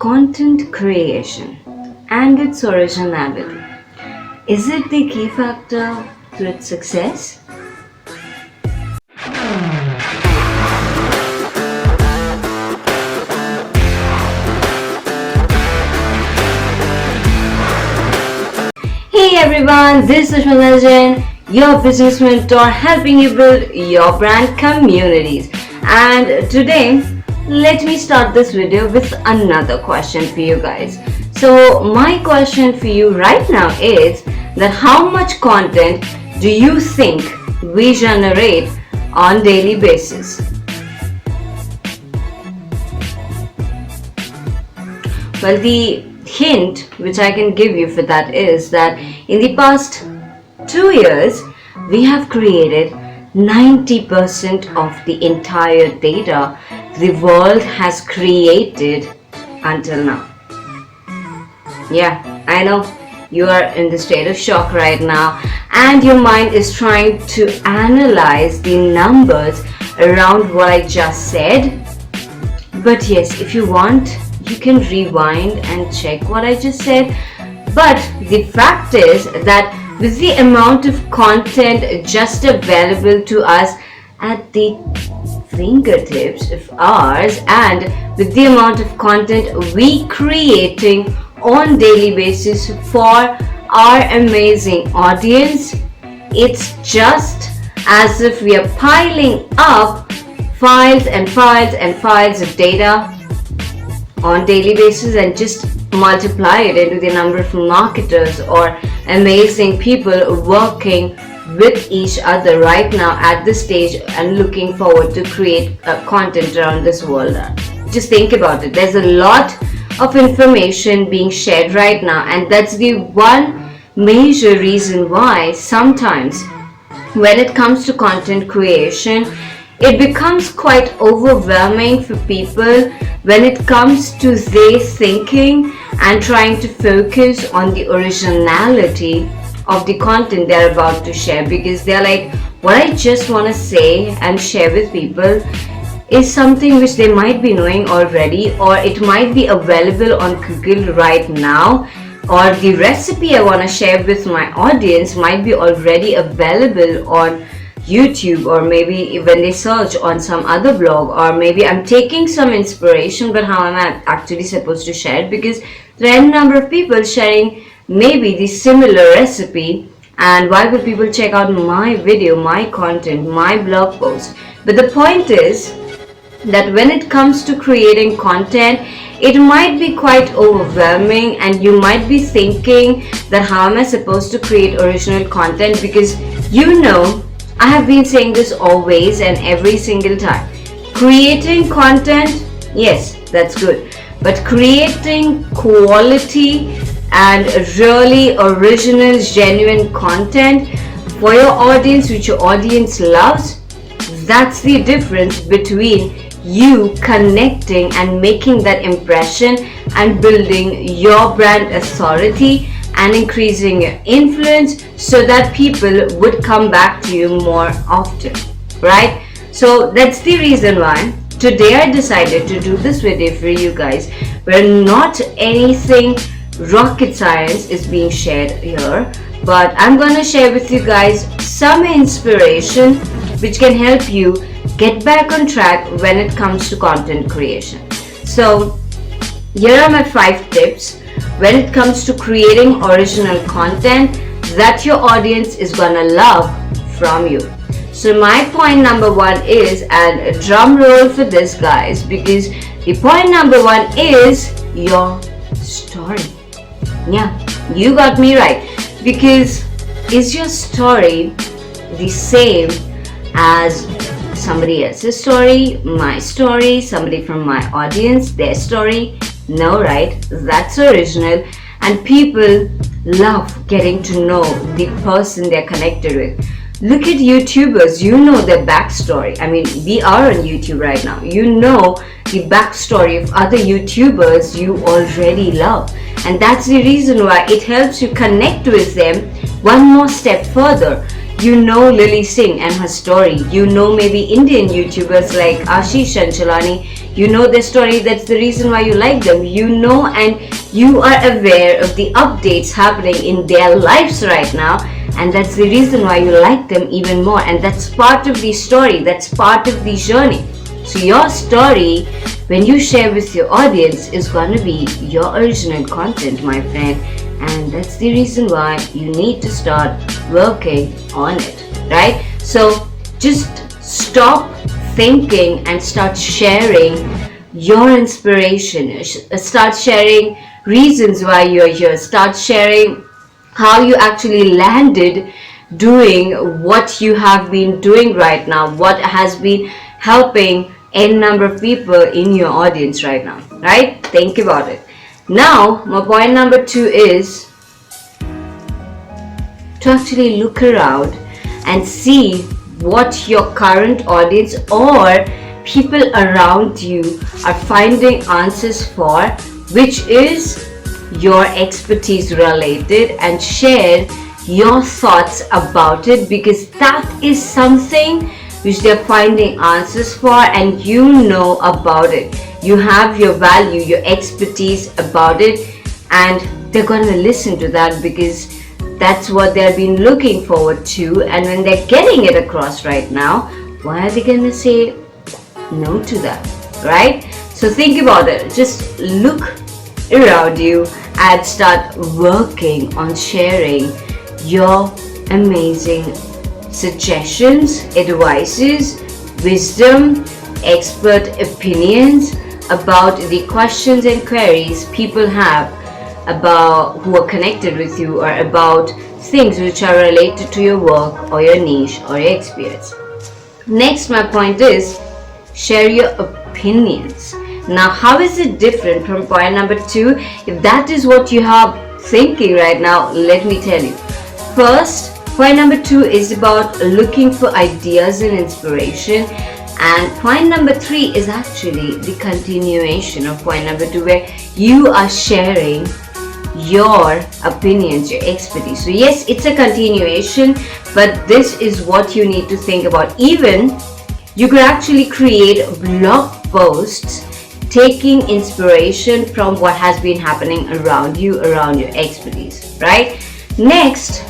Content creation and its originality. Is it the key factor to its success? Hey everyone, this is Sushmita Jain, your business mentor helping you build your brand communities. And today, let me start this video with another question for you guys. So my question for you right now is that how much content do you think we generate on daily basis? Well, the hint which I can give you for that is that in the past 2 years we have created 90% of the entire data the world has created until now. Yeah, I know you are in the state of shock right now and your mind is trying to analyze the numbers around what I just said. But yes, if you want, you can rewind and check what I just said. But the fact is that with the amount of content just available to us at the fingertips of ours and with the amount of content we creating on daily basis for our amazing audience, it's just as if we are piling up files and files and files of data on daily basis and just multiply it into the number of marketers or amazing people working with each other right now at this stage and looking forward to create content around this world. Just think about it. There's a lot of information being shared right now, and that's the one major reason why sometimes when it comes to content creation, it becomes quite overwhelming for people when it comes to their thinking and trying to focus on the originality of the content they're about to share, because they're like, what I just want to say and share with people is something which they might be knowing already, or it might be available on Google right now, or the recipe I want to share with my audience might be already available on YouTube, or maybe when they search on some other blog, or maybe I'm taking some inspiration, but how am I actually supposed to share it? Because there are a number of people sharing maybe the similar recipe, and why would people check out my video, my content, my blog post? But the point is that when it comes to creating content, it might be quite overwhelming and you might be thinking that how am I supposed to create original content, because I have been saying this always and every single time. Creating content, yes, that's good. But creating quality and really original, genuine content for your audience, which your audience loves, that's the difference between you connecting and making that impression and building your brand authority and increasing your influence so that people would come back to you more often, right? So that's the reason why today I decided to do this video for you guys, where not anything rocket science is being shared here, but I'm gonna share with you guys some inspiration which can help you get back on track when it comes to content creation. So here are my 5 tips when it comes to creating original content that your audience is gonna love from you. So my point number 1 is, and drum roll for this guys, because the point number 1 is your story. Yeah, you got me right. Because is your story the same as somebody else's story, my story, somebody from my audience, their story? No, right? That's original, and people love getting to know the person they're connected with. Look at YouTubers, you know their backstory. I mean, we are on YouTube right now. You know the backstory of other YouTubers you already love. And that's the reason why it helps you connect with them one more step further. You know Lily Singh and her story. You know maybe Indian YouTubers like Ashish Chanchalani. You know their story, that's the reason why you like them. You know and you are aware of the updates happening in their lives right now, and that's the reason why you like them even more. And that's part of the story, that's part of the journey. So your story, when you share with your audience, is going to be your original content, my friend. And that's the reason why you need to start working on it, right? So just stop thinking and start sharing your inspiration. Start sharing reasons why you're here. Start sharing how you actually landed doing what you have been doing right now, what has been helping n number of people in your audience right now, right? Think about it. Now, my point number 2 is to actually look around and see what your current audience or people around you are finding answers for, which is your expertise related, and share your thoughts about it, because that is something which they're finding answers for, and you know about it. You have your value, your expertise about it, and they're going to listen to that because that's what they've been looking forward to. And when they're getting it across right now, why are they going to say no to that, right? So think about it. Just look around you and start working on sharing your amazing suggestions, advices, wisdom, expert opinions about the questions and queries people have about who are connected with you, or about things which are related to your work or your niche or your experience. Next, my point is share your opinions. Now, how is it different from point number 2? If that is what you are thinking right now, let me tell you. First, point number 2 is about looking for ideas and inspiration. And point number 3 is actually the continuation of point number 2, where you are sharing your opinions, your expertise. So yes, it's a continuation, but this is what you need to think about. Even you could actually create blog posts taking inspiration from what has been happening around you, around your expertise, right? Next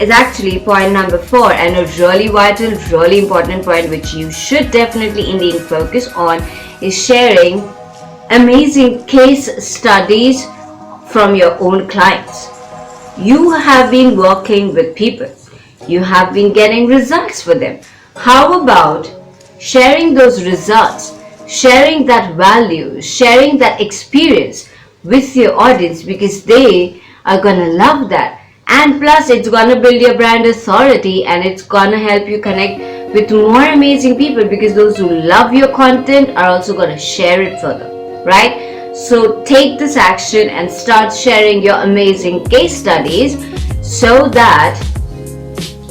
is actually point number 4, and a really vital, really important point which you should definitely indeed focus on, is sharing amazing case studies from your own clients. You have been working with people, you have been getting results for them. How about sharing those results, sharing that value, sharing that experience with your audience, because they are gonna love that. And plus, it's gonna build your brand authority, and it's gonna help you connect with more amazing people, because those who love your content are also gonna share it further, right? So take this action and start sharing your amazing case studies, so that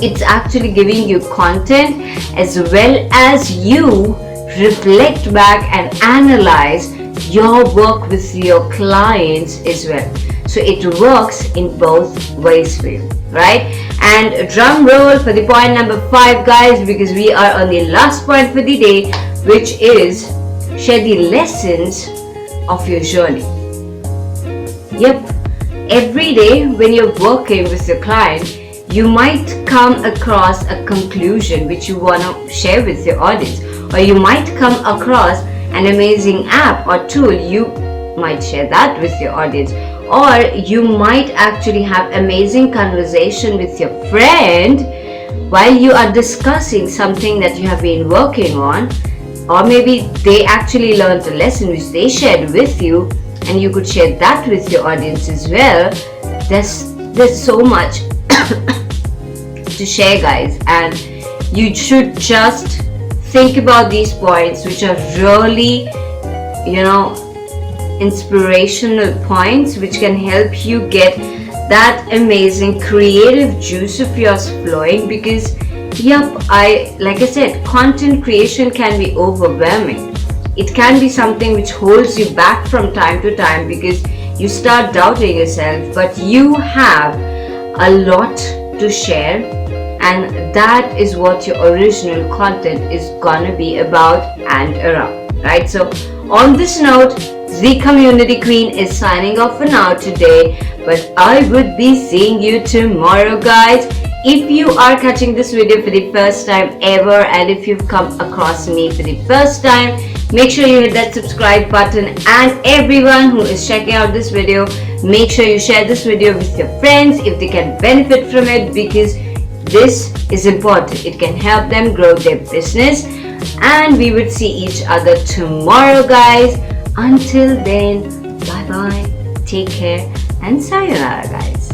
it's actually giving you content, as well as you reflect back and analyze your work with your clients as well. So it works in both ways for you, right? And drum roll for the point number 5, guys, because we are on the last point for the day, which is share the lessons of your journey. Yep, every day when you're working with your client, you might come across a conclusion which you want to share with your audience, or you might come across an amazing app or tool, you might share that with your audience, or you might actually have amazing conversation with your friend while you are discussing something that you have been working on, or maybe they actually learned a lesson which they shared with you, and you could share that with your audience as well. There's so much to share, guys, and you should just think about these points, which are really, inspirational points which can help you get that amazing creative juice of yours flowing. Because like I said, content creation can be overwhelming. It can be something which holds you back from time to time, because you start doubting yourself, but you have a lot to share, and that is what your original content is gonna be about and around, right? So On this note, the Community Queen is signing off for now today, but I would be seeing you tomorrow, guys. If you are catching this video for the first time ever, and if you've come across me for the first time, make sure you hit that subscribe button, and everyone who is checking out this video, make sure you share this video with your friends if they can benefit from it, because this is important. It can help them grow their business, and we would see each other tomorrow, guys. Until then, bye bye, take care, and sayonara, guys.